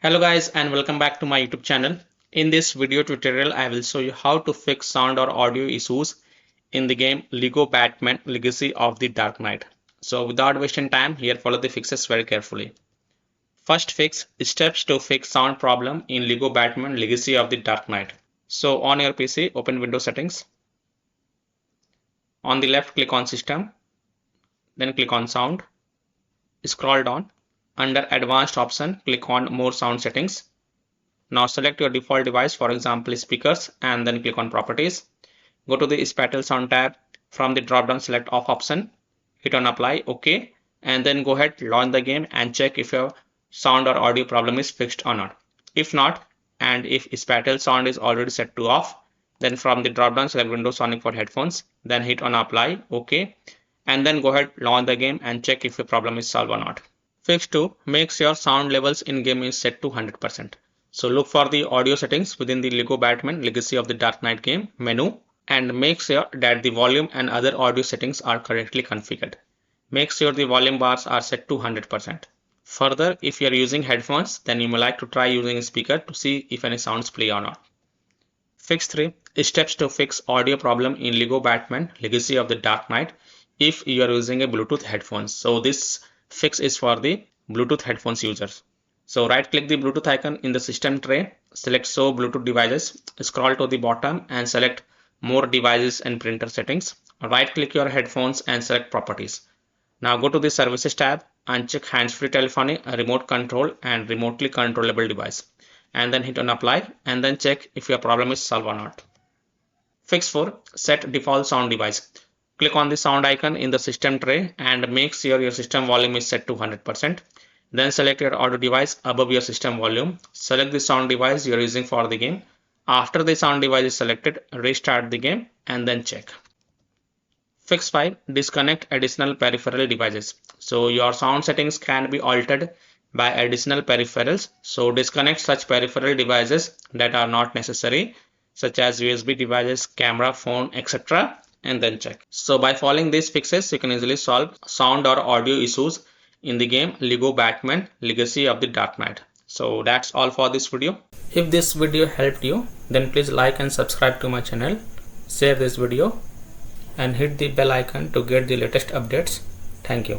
Hello guys and welcome back to my YouTube channel. In this video tutorial I will show you how to fix sound or audio issues in the game Lego Batman Legacy of the Dark Knight. So without wasting time, here follow the fixes very carefully. First fix, steps to fix sound problem in Lego Batman Legacy of the Dark Knight. So on your PC, open Windows settings. On the left, click on System, then click on Sound. Scroll down. Under Advanced option, click on More Sound Settings. Now select your default device, for example speakers, and then click on Properties. Go to the Spatial Sound tab. From the drop down, select Off option. Hit on Apply, OK, and then go ahead, launch the game and check if your sound or audio problem is fixed or not. If not, and if spatial sound is already set to off, then from the drop down select Windows Sonic for headphones, then hit on Apply, OK, and then go ahead, launch the game and check if your problem is solved or not. Fix 2, make sure sound levels in game is set to 100%. So look for the audio settings within the Lego Batman Legacy of the Dark Knight game menu and make sure that the volume and other audio settings are correctly configured. Make sure the volume bars are set to 100%. Further, if you are using headphones, then you may like to try using a speaker to see if any sounds play or not. Fix 3, steps to fix audio problem in Lego Batman Legacy of the Dark Knight if you are using a Bluetooth headphones. So this fix is for the Bluetooth headphones users. So right click the Bluetooth icon in the system tray, select Show Bluetooth devices, scroll to the bottom and select More devices and printer settings. Right click your headphones and select Properties. Now go to the Services tab and check hands-free telephony, remote control and remotely controllable device, and then hit on Apply and then check if your problem is solved or not. Fix 4, set default sound device. Click on the sound icon in the system tray and make sure your system volume is set to 100%. Then select your audio device above your system volume. Select the sound device you are using for the game. After the sound device is selected, restart the game and then check. Fix 5, disconnect additional peripheral devices. So your sound settings can be altered by additional peripherals. So disconnect such peripheral devices that are not necessary, such as USB devices, camera, phone, etc. and then check. So by following these fixes, you can easily solve sound or audio issues in the game Lego Batman Legacy of the Dark Knight. So that's all for this video. If this video helped you, then please like and subscribe to my channel, share this video and hit the bell icon to get the latest updates. Thank you.